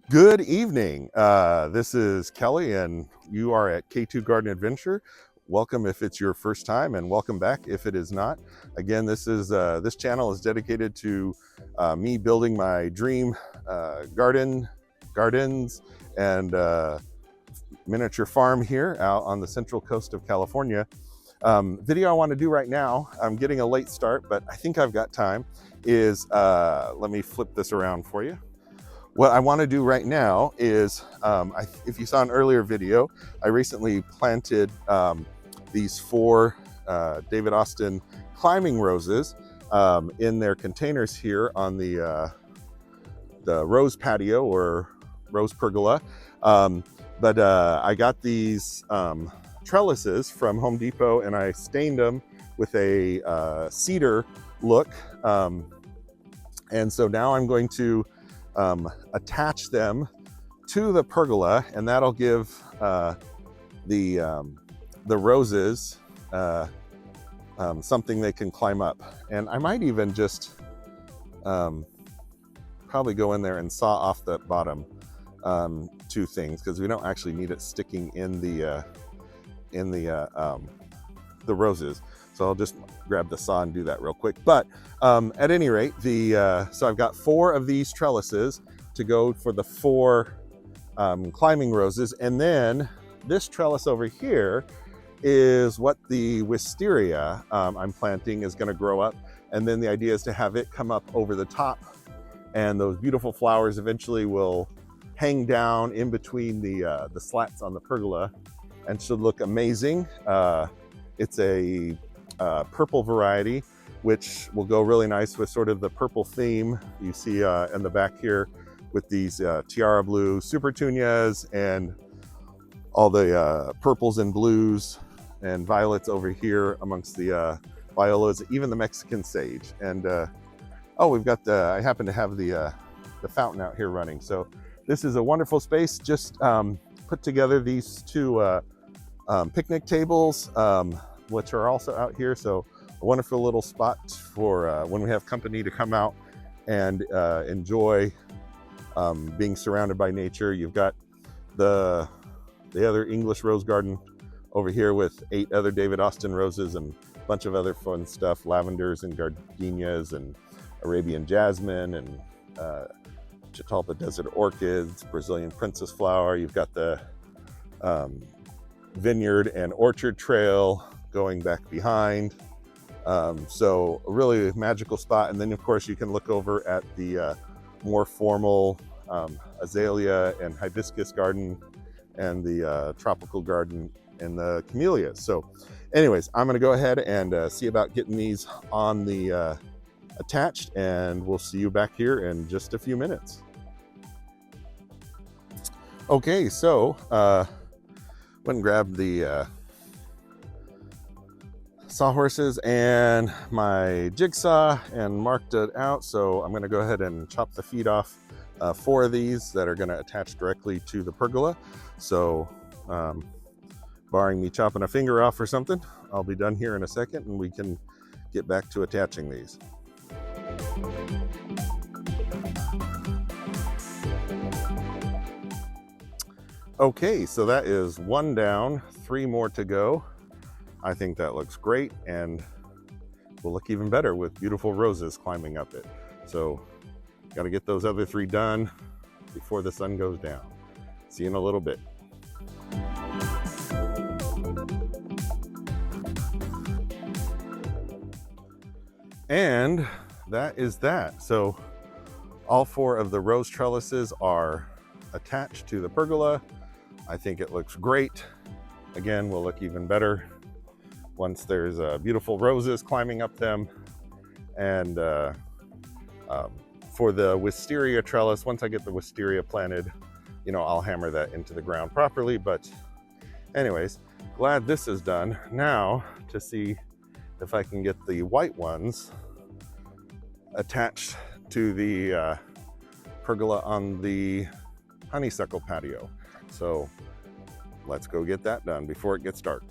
Good evening. This is Kelly, and you are at K2 Garden Adventure. Welcome if it's your first time, and welcome back if it is not. Again, this channel is dedicated to me building my dream gardens, and miniature farm here out on the central coast of California. Video I want to do right now, I'm getting a late start, but I think I've got time, is let me flip this around for you. What I want to do right now is, if you saw an earlier video, I recently planted these 4 David Austin climbing roses in their containers here on the rose patio or rose pergola. But I got these trellises from Home Depot, and I stained them with a cedar look. And so now I'm going to attach them to the pergola, and that'll give the roses something they can climb up. And I might even just probably go in there and saw off the bottom 2 things, because we don't actually need it sticking in the roses. So I'll just grab the saw and do that real quick. But at any rate, so I've got 4 of these trellises to go for the 4 climbing roses. And then this trellis over here is what the wisteria I'm planting is going to grow up. And then the idea is to have it come up over the top. And those beautiful flowers eventually will hang down in between the slats on the pergola and should look amazing. It's a purple variety, which will go really nice with sort of the purple theme you see in the back here with these tiara blue super petunias and all the purples and blues and violets over here amongst the violas, even the Mexican sage. And oh, we've got I happen to have the fountain out here running. So this is a wonderful space. Just put together these 2 picnic tables, which are also out here. So a wonderful little spot for when we have company to come out and enjoy being surrounded by nature. You've got the other English rose garden over here with 8 other David Austin roses and a bunch of other fun stuff, lavenders and gardenias and Arabian jasmine and Catalpa desert orchids, Brazilian princess flower. You've got the vineyard and orchard trail going back behind. So a really magical spot. And then of course you can look over at the more formal azalea and hibiscus garden and the tropical garden and the camellias. So anyways, I'm going to go ahead and see about getting these on the attached, and we'll see you back here in just a few minutes. Okay, so went and grabbed the sawhorses and my jigsaw and marked it out. So I'm going to go ahead and chop the feet off 4 of these that are going to attach directly to the pergola. So barring me chopping a finger off or something, I'll be done here in a second and we can get back to attaching these. Okay, so that is 1 down, 3 more to go. I think that looks great and will look even better with beautiful roses climbing up it. So got to get those other 3 done before the sun goes down. See you in a little bit. And that is that. So all 4 of the rose trellises are attached to the pergola. I think it looks great. Again, will look even better once there's beautiful roses climbing up them. And for the wisteria trellis, once I get the wisteria planted, you know, I'll hammer that into the ground properly. But anyways, glad this is done. Now to see if I can get the white ones attached to the pergola on the honeysuckle patio. So let's go get that done before it gets dark.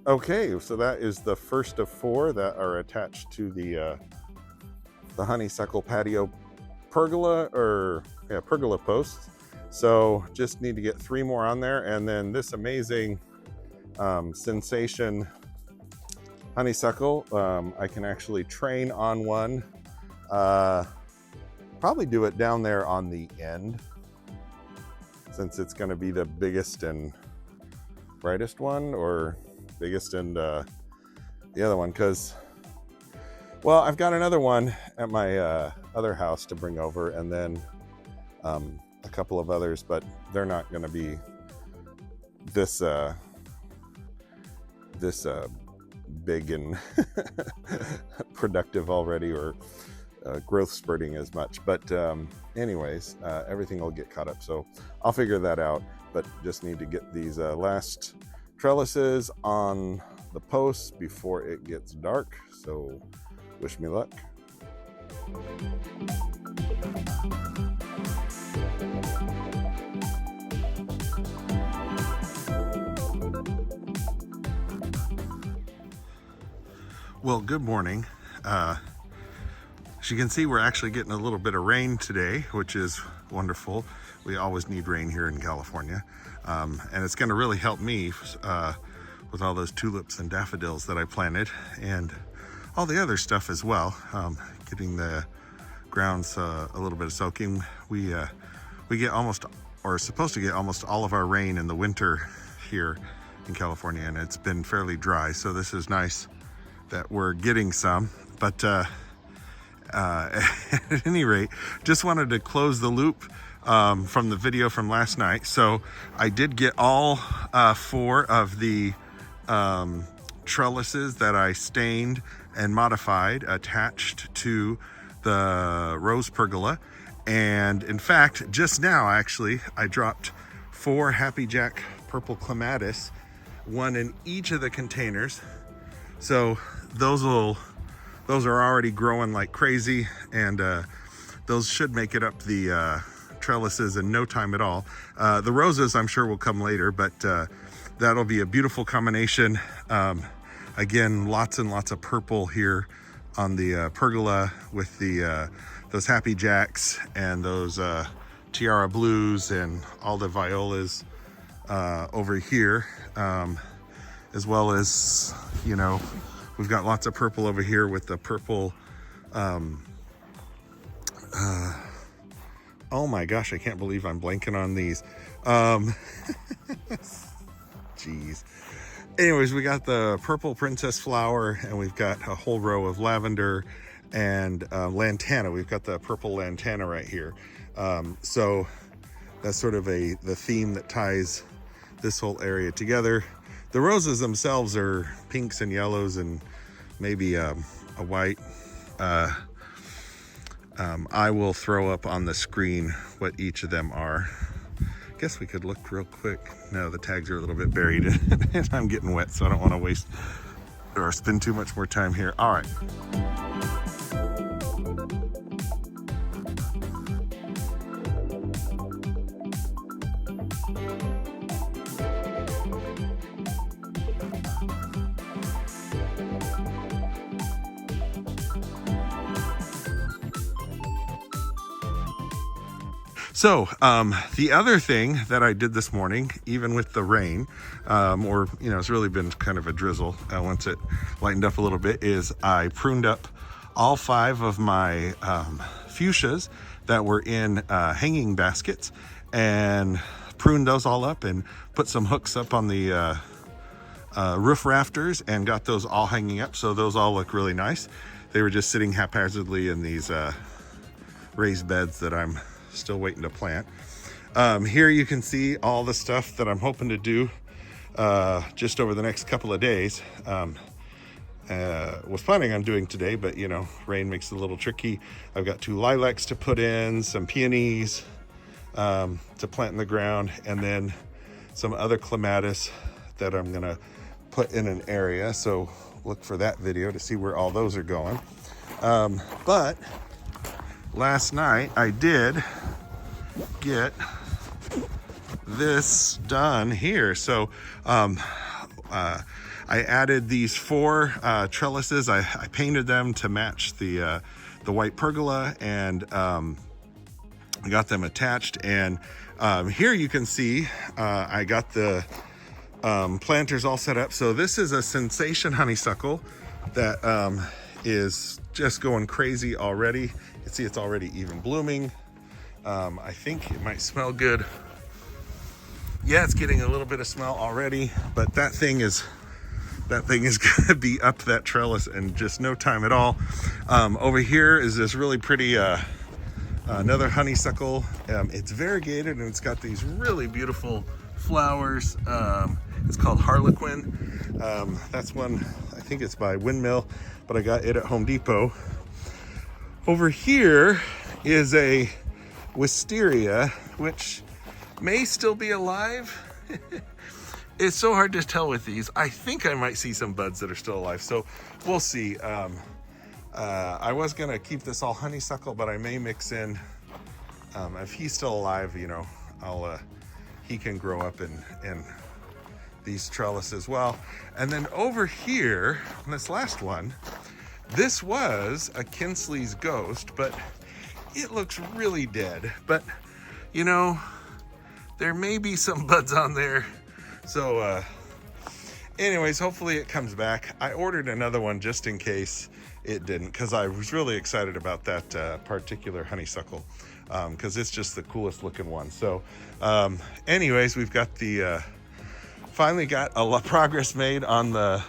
Okay, so that is the first of 4 that are attached to the honeysuckle patio pergola, or yeah, pergola posts. So just need to get 3 more on there, and then this amazing sensation honeysuckle, I can actually train on one. Probably do it down there on the end, since it's going to be the biggest and brightest one, or biggest and the other one, because, well, I've got another one at my other house to bring over, and then a couple of others, but they're not going to be this big and productive already, or growth spurting as much. But anyways, everything will get caught up, so I'll figure that out. But just need to get these last trellises on the posts before it gets dark. So wish me luck. Well, good morning. As you can see, we're actually getting a little bit of rain today, which is wonderful. We always need rain here in California. And it's going to really help me with all those tulips and daffodils that I planted, and all the other stuff as well. Getting the grounds a little bit of soaking. We get almost, or supposed to get almost all of our rain in the winter here in California, and it's been fairly dry. So this is nice that we're getting some. But at any rate, just wanted to close the loop from the video from last night. So I did get all 4 of the trellises that I stained and modified attached to the rose pergola. And in fact, just now actually, I dropped 4 Happy Jack purple clematis, 1 in each of the containers. So those are already growing like crazy, and those should make it up the trellises in no time at all. The roses I'm sure will come later, but that'll be a beautiful combination. Again, lots and lots of purple here on the pergola, with the those Happy Jacks and those tiara blues and all the violas over here, as well as, you know, we've got lots of purple over here with the purple, oh my gosh, I can't believe I'm blanking on these. Jeez. Anyways, we got the purple princess flower, and we've got a whole row of lavender and lantana. We've got the purple lantana right here. So that's sort of the theme that ties this whole area together. The roses themselves are pinks and yellows and maybe a white. I will throw up on the screen what each of them are. Guess we could look real quick. No, the tags are a little bit buried and I'm getting wet, so I don't want to waste or spend too much more time here. All right. So the other thing that I did this morning, even with the rain, or, you know, it's really been kind of a drizzle once it lightened up a little bit, is I pruned up all 5 of my fuchsias that were in hanging baskets, and pruned those all up and put some hooks up on the roof rafters and got those all hanging up. So those all look really nice. They were just sitting haphazardly in these raised beds that I'm still waiting to plant. Here you can see all the stuff that I'm hoping to do just over the next couple of days. Was planning on doing today, but you know, rain makes it a little tricky. I've got 2 lilacs to put in, some peonies to plant in the ground, and then some other clematis that I'm gonna put in an area. So look for that video to see where all those are going. But last night I did get I added these 4 trellises. I painted them to match the white pergola, and I got them attached. And here you can see I got the planters all set up. So this is a sensation honeysuckle that is just going crazy already. You can see it's already even blooming. I think it might smell good. Yeah, it's getting a little bit of smell already, but that thing is gonna be up that trellis in just no time at all. Over here is this really pretty another honeysuckle. It's variegated and it's got these really beautiful flowers. It's called Harlequin. That's one, I think it's by Windmill, but I got it at Home Depot. Over here is a wisteria, which may still be alive. It's so hard to tell with these. I think I might see some buds that are still alive, so we'll see. I was gonna keep this all honeysuckle, but I may mix in, if he's still alive, you know, he can grow up in these trellis as well. And then over here, on this last one, this was a Kinsley's Ghost, but it looks really dead. But, you know, there may be some buds on there. So, anyways, hopefully it comes back. I ordered another one just in case it didn't, because I was really excited about that particular honeysuckle, because it's just the coolest looking one. So, anyways, we've got the, finally got a lot of progress made on the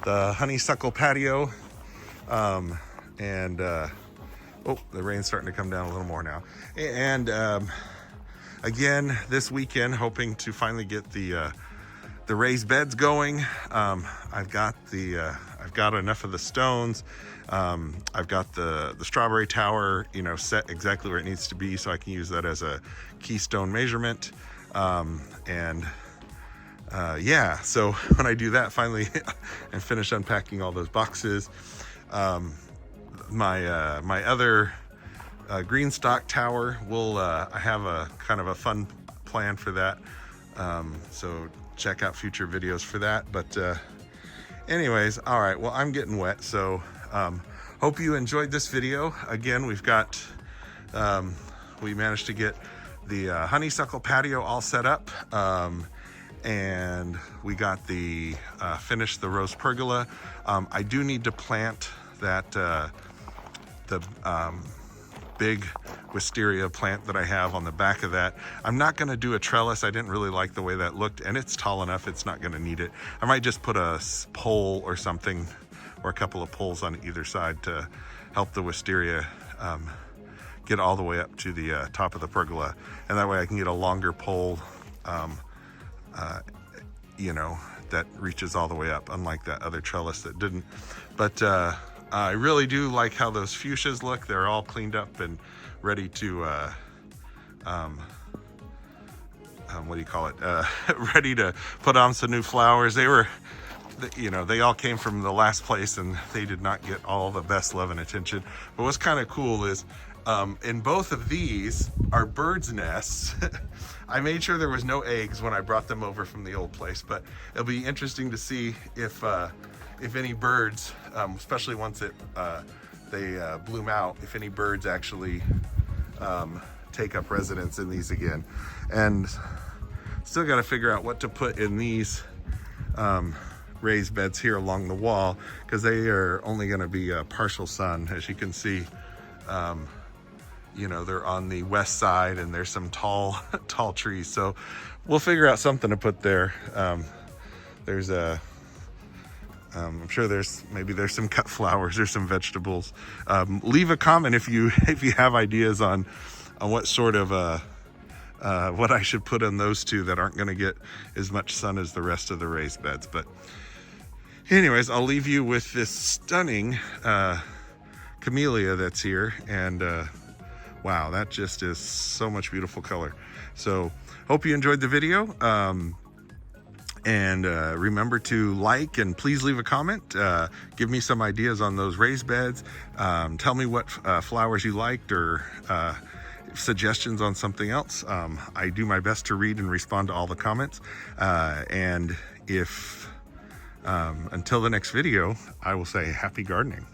honeysuckle patio. Oh, the rain's starting to come down a little more now. And again, this weekend, hoping to finally get the raised beds going. I've got enough of the stones. I've got the strawberry tower, you know, set exactly where it needs to be, so I can use that as a keystone measurement. Yeah, so when I do that finally and finish unpacking all those boxes, my other green stock tower will I have a kind of a fun plan for that, so check out future videos for that. But anyways, all right, well, I'm getting wet, so hope you enjoyed this video. Again, we've got we managed to get the honeysuckle patio all set up, and we got the finished the rose pergola. I do need to plant that the big wisteria plant that I have on the back of that. I'm not going to do a trellis. I didn't really like the way that looked, and it's tall enough, it's not going to need it. I might just put a pole or something, or a couple of poles on either side to help the wisteria get all the way up to the top of the pergola, and that way I can get a longer pole, you know, that reaches all the way up, unlike that other trellis that didn't. But I really do like how those fuchsias look. They're all cleaned up and ready to, what do you call it? Ready to put on some new flowers. They were, you know, they all came from the last place and they did not get all the best love and attention. But what's kind of cool is in both of these are birds' nests. I made sure there was no eggs when I brought them over from the old place, but it'll be interesting to see if any birds, especially once they bloom out, if any birds actually take up residence in these again. And still got to figure out what to put in these raised beds here along the wall, because they are only going to be partial sun. As you can see, you know, they're on the west side and there's some tall trees, so we'll figure out something to put there. There's a I'm sure there's some cut flowers or some vegetables. Leave a comment if you have ideas on what sort of what I should put in those two that aren't going to get as much sun as the rest of the raised beds. But anyways, I'll leave you with this stunning camellia that's here, and wow, that just is so much beautiful color. So hope you enjoyed the video. And remember to like and please leave a comment. Give me some ideas on those raised beds. Tell me what flowers you liked, or suggestions on something else. I do my best to read and respond to all the comments. And if Until the next video, I will say happy gardening.